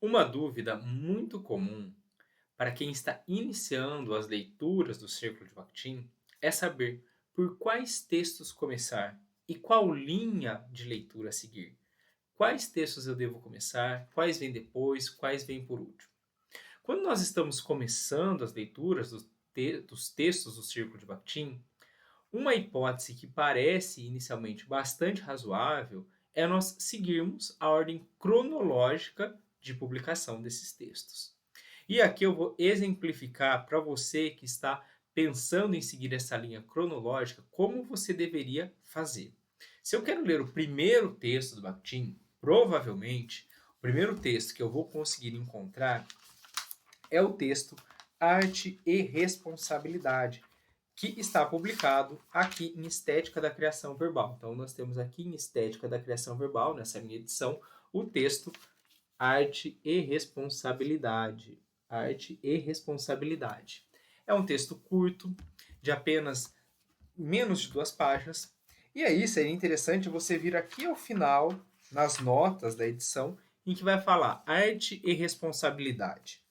Uma dúvida muito comum para quem está iniciando as leituras do Círculo de Bakhtin é saber por quais textos começar e qual linha de leitura seguir. Quais textos eu devo começar, quais vêm depois, quais vêm por último. Quando nós estamos começando as leituras dos textos do Círculo de Bakhtin, uma hipótese que parece inicialmente bastante razoável é nós seguirmos a ordem cronológica de publicação desses textos. E aqui eu vou exemplificar para você que está pensando em seguir essa linha cronológica como você deveria fazer. Se eu quero ler o primeiro texto do Bakhtin, provavelmente o primeiro texto que eu vou conseguir encontrar é o texto Arte e Responsabilidade, que está publicado aqui em Estética da Criação Verbal. Então, nós temos aqui em Estética da Criação Verbal, nessa minha edição, o texto Arte e Responsabilidade. Arte e Responsabilidade. É um texto curto, de apenas menos de 2 páginas. E aí seria interessante você vir aqui ao final, nas notas da edição, em que vai falar Arte e Responsabilidade.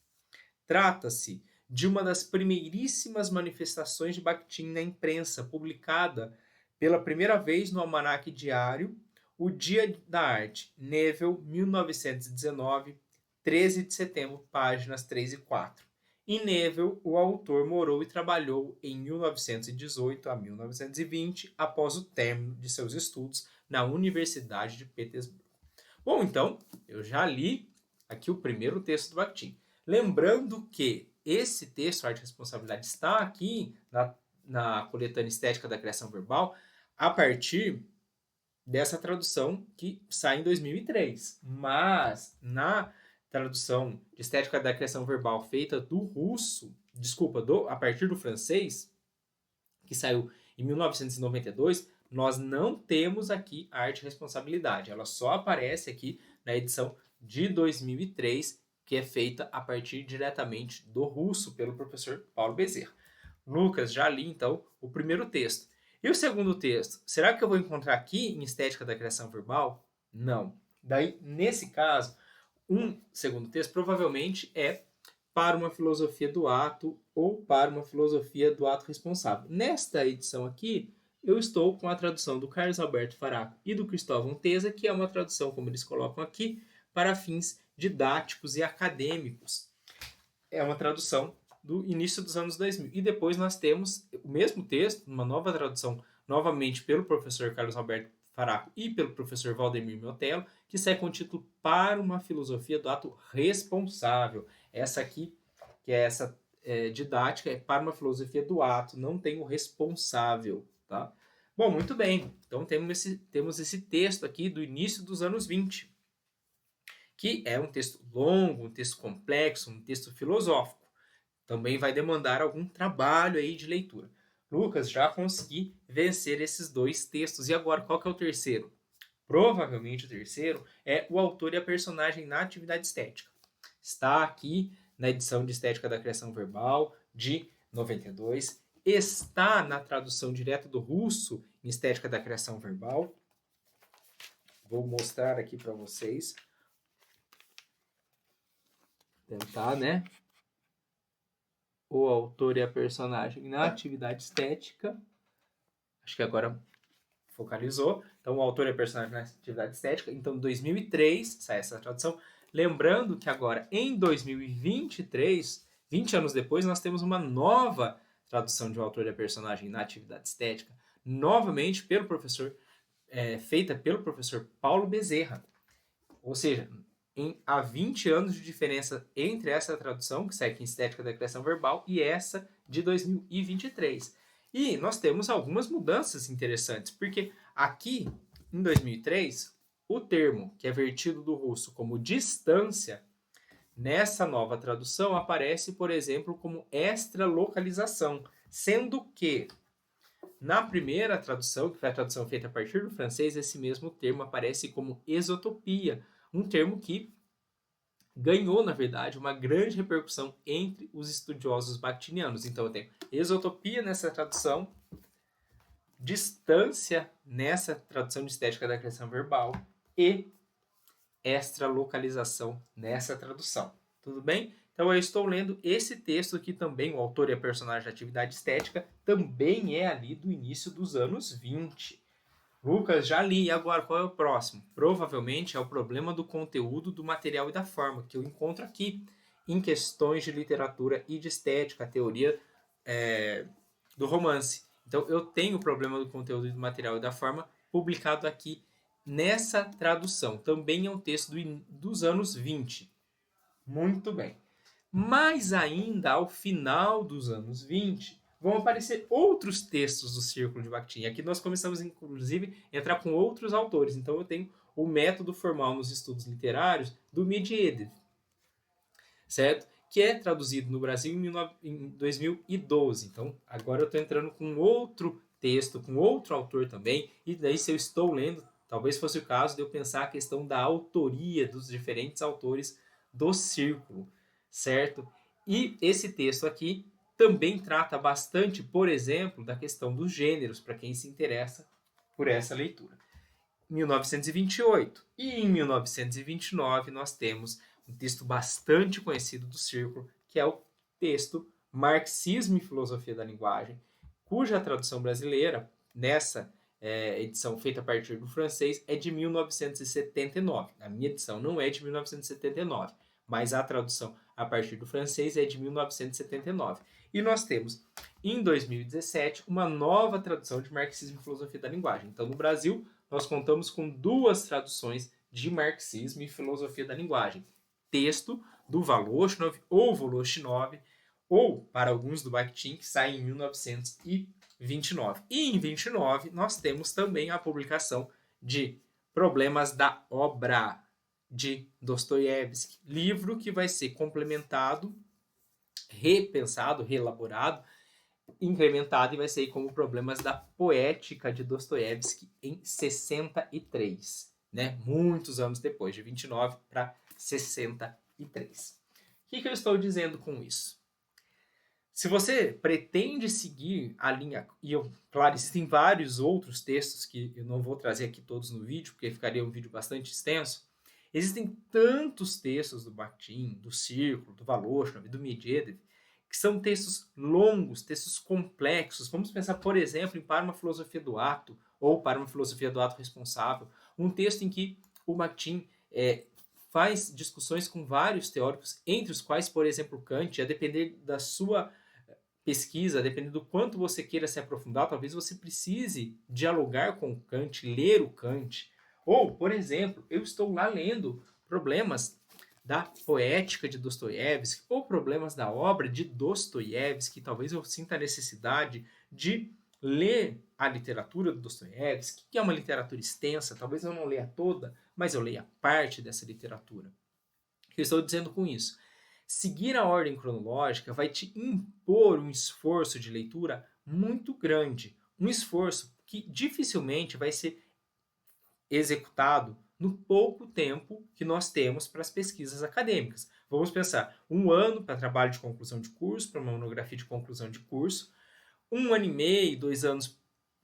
Trata-se de uma das primeiríssimas manifestações de Bakhtin na imprensa, publicada pela primeira vez no Almanaque Diário, O Dia da Arte, Newell, 1919, 13 de setembro, páginas 3 e 4. Em Newell, o autor morou e trabalhou em 1918 a 1920, após o término de seus estudos na Universidade de Petersburgo. Bom, então, eu já li aqui o primeiro texto do Bakhtin. Lembrando que esse texto, Arte e Responsabilidade, está aqui na coletânea Estética da Criação Verbal a partir dessa tradução que sai em 2003. Mas na tradução de Estética da Criação Verbal feita do russo, desculpa, a partir do francês, que saiu em 1992, nós não temos aqui Arte e Responsabilidade. Ela só aparece aqui na edição de 2003, que é feita a partir diretamente do russo pelo professor Paulo Bezerra. Lucas, já li então o primeiro texto. E o segundo texto? Será que eu vou encontrar aqui em Estética da Criação Verbal? Não. Daí, nesse caso, um segundo texto provavelmente é Para uma Filosofia do Ato ou Para uma Filosofia do Ato Responsável. Nesta edição aqui, eu estou com a tradução do Carlos Alberto Faraco e do Cristóvão Teza, que é uma tradução, como eles colocam aqui, para fins didáticos e acadêmicos. É uma tradução do início dos anos 2000. E depois nós temos o mesmo texto, uma nova tradução, novamente pelo professor Carlos Alberto Faraco e pelo professor Valdemir Miotello, que sai com o título Para uma Filosofia do Ato Responsável. Essa aqui, que é essa didática, é Para uma Filosofia do Ato, não tem o responsável, tá? Bom, muito bem. Então temos esse texto aqui do início dos anos 20, que é um texto longo, um texto complexo, um texto filosófico. Também vai demandar algum trabalho aí de leitura. Lucas, já consegui vencer esses 2 textos. E agora, qual que é o terceiro? Provavelmente o terceiro é O Autor e a Personagem na Atividade Estética. Está aqui na edição de Estética da Criação Verbal de 92. Está na tradução direta do russo em Estética da Criação Verbal. Vou mostrar aqui para vocês. Tentar, né? O autor e a personagem na atividade estética. Acho que agora focalizou. Então, o autor e a personagem na atividade estética. Então, em 2003 sai essa tradução. Lembrando que agora, em 2023, 20 anos depois, nós temos uma nova tradução de o autor e a personagem na atividade estética, novamente pelo professor, feita pelo professor Paulo Bezerra. Ou seja, há 20 anos de diferença entre essa tradução, que sai aqui em Estética da Criação Verbal, e essa de 2023. E nós temos algumas mudanças interessantes, porque aqui, em 2003, o termo que é vertido do russo como distância, nessa nova tradução aparece, por exemplo, como extralocalização, sendo que na primeira tradução, que foi a tradução feita a partir do francês, esse mesmo termo aparece como exotopia, um termo que ganhou, na verdade, uma grande repercussão entre os estudiosos bakhtinianos. Então, eu tenho exotopia nessa tradução, distância nessa tradução de Estética da Criação Verbal e extralocalização nessa tradução. Tudo bem? Então eu estou lendo esse texto que também, o autor e a personagem da atividade estética, também é ali do início dos anos 20. Lucas, já li, e agora qual é o próximo? Provavelmente é o problema do conteúdo, do material e da forma, que eu encontro aqui em questões de literatura e de estética, a teoria do romance. Então eu tenho o problema do conteúdo e do material e da forma publicado aqui nessa tradução. Também é um texto dos anos 20. Muito bem. Mas ainda ao final dos anos 20, vão aparecer outros textos do Círculo de Bakhtin. Aqui nós começamos, inclusive, a entrar com outros autores. Então eu tenho o método formal nos estudos literários do Medvedev, certo? Que é traduzido no Brasil em 2012. Então agora eu estou entrando com outro texto, com outro autor também. E daí, se eu estou lendo, talvez fosse o caso de eu pensar a questão da autoria dos diferentes autores do Círculo, certo? E esse texto aqui também trata bastante, por exemplo, da questão dos gêneros, para quem se interessa por essa leitura. 1928 e em 1929 nós temos um texto bastante conhecido do Círculo, que é o texto Marxismo e Filosofia da Linguagem, cuja tradução brasileira, nessa edição feita a partir do francês, é de 1979. A minha edição não é de 1979, mas a tradução a partir do francês é de 1979. E nós temos, em 2017, uma nova tradução de Marxismo e Filosofia da Linguagem. Então, no Brasil, nós contamos com duas traduções de Marxismo e Filosofia da Linguagem. Texto do Voloshinov ou Voloshinov, ou, para alguns, do Bakhtin, que sai em 1929. E em 29 nós temos também a publicação de Problemas da Obra, de Dostoiévski, livro que vai ser complementado, repensado, reelaborado, incrementado e vai sair como Problemas da Poética de Dostoiévski em 63, né? Muitos anos depois, de 29 para 63. O que eu estou dizendo com isso? Se você pretende seguir a linha, e claro, existem vários outros textos que eu não vou trazer aqui todos no vídeo, porque ficaria um vídeo bastante extenso. Existem tantos textos do Bakhtin, do Círculo, do Voloshinov, do Medvedev, que são textos longos, textos complexos. Vamos pensar, por exemplo, em Para uma Filosofia do Ato, ou Para uma Filosofia do Ato Responsável, um texto em que o Bakhtin faz discussões com vários teóricos, entre os quais, por exemplo, Kant, a depender da sua pesquisa, a depender do quanto você queira se aprofundar, talvez você precise dialogar com o Kant, ler o Kant. Ou, por exemplo, eu estou lá lendo Problemas da Poética de Dostoiévski ou Problemas da Obra de Dostoiévski, talvez eu sinta a necessidade de ler a literatura do Dostoiévski, que é uma literatura extensa, talvez eu não leia toda, mas eu leia parte dessa literatura. O que eu estou dizendo com isso? Seguir a ordem cronológica vai te impor um esforço de leitura muito grande, um esforço que dificilmente vai ser executado no pouco tempo que nós temos para as pesquisas acadêmicas. Vamos pensar, 1 ano para trabalho de conclusão de curso, para uma monografia de conclusão de curso, 1 ano e meio, 2 anos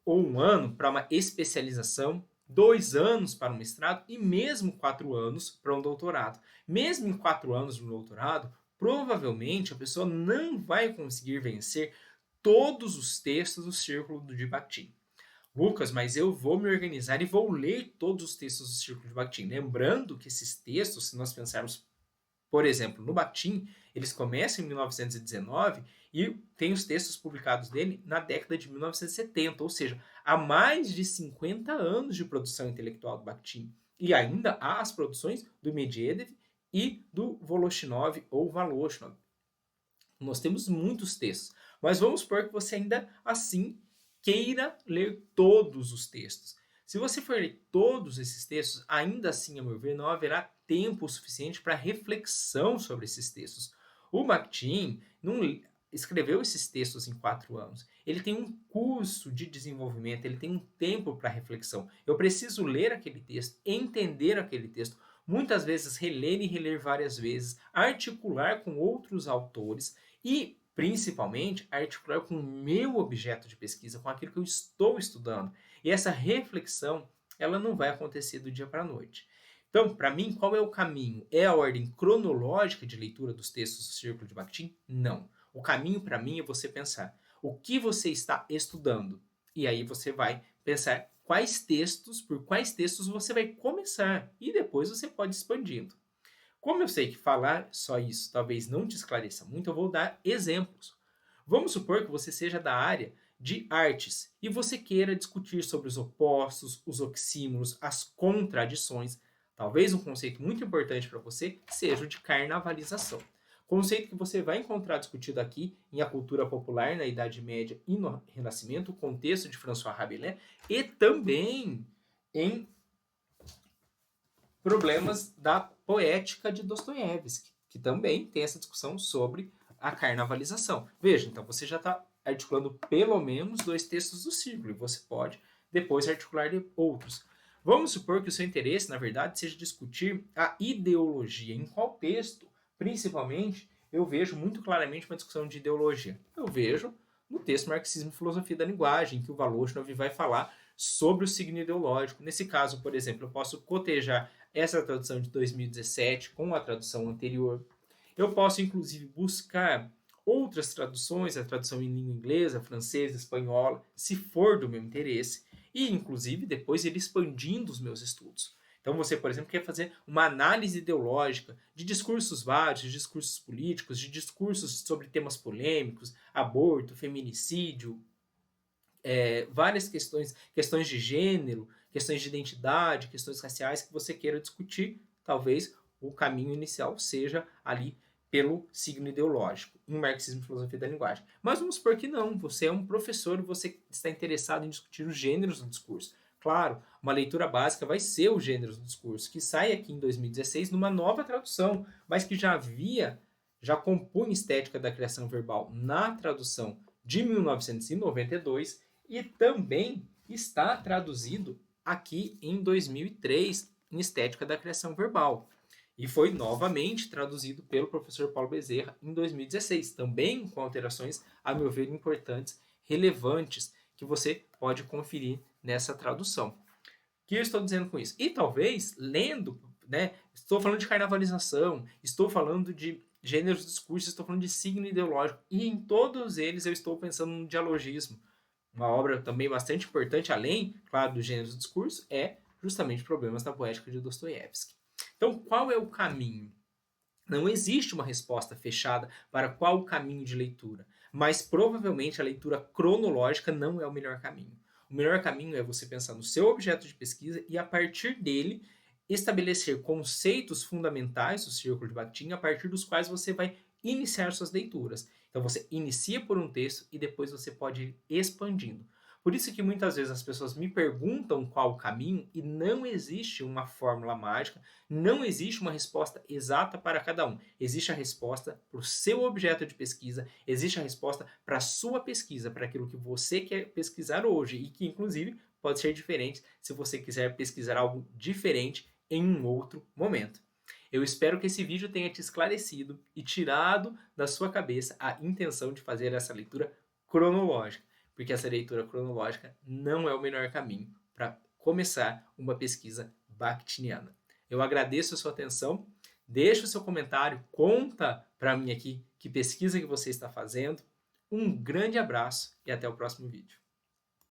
ou 1 ano para uma especialização, 2 anos para um mestrado e mesmo 4 anos para um doutorado. Mesmo em 4 anos de um doutorado, provavelmente a pessoa não vai conseguir vencer todos os textos do Círculo de Bakhtin. Lucas, mas eu vou me organizar e vou ler todos os textos do Círculo de Bakhtin. Lembrando que esses textos, se nós pensarmos, por exemplo, no Bakhtin, eles começam em 1919 e tem os textos publicados dele na década de 1970, ou seja, há mais de 50 anos de produção intelectual do Bakhtin. E ainda há as produções do Medvedev e do Voloshinov ou Voloshinov. Nós temos muitos textos, mas vamos supor que você ainda assim queira ler todos os textos. Se você for ler todos esses textos, ainda assim, a meu ver, não haverá tempo suficiente para reflexão sobre esses textos. O Bakhtin não escreveu esses textos em 4 anos. Ele tem um curso de desenvolvimento, ele tem um tempo para reflexão. Eu preciso ler aquele texto, entender aquele texto, muitas vezes reler e reler várias vezes, articular com outros autores e principalmente articular com o meu objeto de pesquisa, com aquilo que eu estou estudando. E essa reflexão, ela não vai acontecer do dia para a noite. Então, para mim, qual é o caminho? É a ordem cronológica de leitura dos textos do Círculo de Bakhtin? Não. O caminho para mim é você pensar o que você está estudando. E aí você vai pensar por quais textos você vai começar. E depois você pode ir expandindo. Como eu sei que falar só isso talvez não te esclareça muito, eu vou dar exemplos. Vamos supor que você seja da área de artes e você queira discutir sobre os opostos, os oxímoros, as contradições. Talvez um conceito muito importante para você seja o de carnavalização. Conceito que você vai encontrar discutido aqui em A Cultura Popular na Idade Média e no Renascimento, o contexto de François Rabelais, e também em Problemas da Poética de Dostoiévski, que também tem essa discussão sobre a carnavalização. Veja, então você já está articulando pelo menos 2 textos do Círculo, e você pode depois articular outros. Vamos supor que o seu interesse, na verdade, seja discutir a ideologia. Em qual texto, principalmente, eu vejo muito claramente uma discussão de ideologia? Eu vejo no texto Marxismo e Filosofia da Linguagem, que o Voloshinov vai falar sobre o signo ideológico. Nesse caso, por exemplo, eu posso cotejar essa tradução de 2017 com a tradução anterior. Eu posso, inclusive, buscar outras traduções, a tradução em língua inglesa, francesa, espanhola, se for do meu interesse, e, inclusive, depois ir expandindo os meus estudos. Então, você, por exemplo, quer fazer uma análise ideológica de discursos vários, de discursos políticos, de discursos sobre temas polêmicos, aborto, feminicídio, várias questões de gênero, questões de identidade, questões raciais que você queira discutir, talvez o caminho inicial seja ali pelo signo ideológico, em Marxismo e Filosofia da Linguagem. Mas vamos supor que não, você é um professor e você está interessado em discutir os gêneros do discurso. Claro, uma leitura básica vai ser os gêneros do discurso, que sai aqui em 2016 numa nova tradução, mas que já compunha estética da criação verbal na tradução de 1992 e também está traduzido aqui em 2003 em Estética da Criação Verbal. E foi novamente traduzido pelo professor Paulo Bezerra em 2016, também com alterações, a meu ver, importantes, relevantes, que você pode conferir nessa tradução. O que eu estou dizendo com isso? E talvez, lendo, né, estou falando de carnavalização, estou falando de gêneros de discurso, estou falando de signo ideológico, e em todos eles eu estou pensando no dialogismo. Uma obra também bastante importante, além, claro, do gênero do discurso, é justamente Problemas da Poética de Dostoiévski. Então, qual é o caminho? Não existe uma resposta fechada para qual o caminho de leitura, mas provavelmente a leitura cronológica não é o melhor caminho. O melhor caminho é você pensar no seu objeto de pesquisa e, a partir dele, estabelecer conceitos fundamentais do Círculo de Bakhtin, a partir dos quais você vai iniciar suas leituras. Então você inicia por um texto e depois você pode ir expandindo. Por isso que muitas vezes as pessoas me perguntam qual o caminho e não existe uma fórmula mágica, não existe uma resposta exata para cada um. Existe a resposta para o seu objeto de pesquisa, existe a resposta para a sua pesquisa, para aquilo que você quer pesquisar hoje e que inclusive pode ser diferente se você quiser pesquisar algo diferente em um outro momento. Eu espero que esse vídeo tenha te esclarecido e tirado da sua cabeça a intenção de fazer essa leitura cronológica, porque essa leitura cronológica não é o melhor caminho para começar uma pesquisa bakhtiniana. Eu agradeço a sua atenção, deixa o seu comentário, conta para mim aqui que pesquisa que você está fazendo. Um grande abraço e até o próximo vídeo.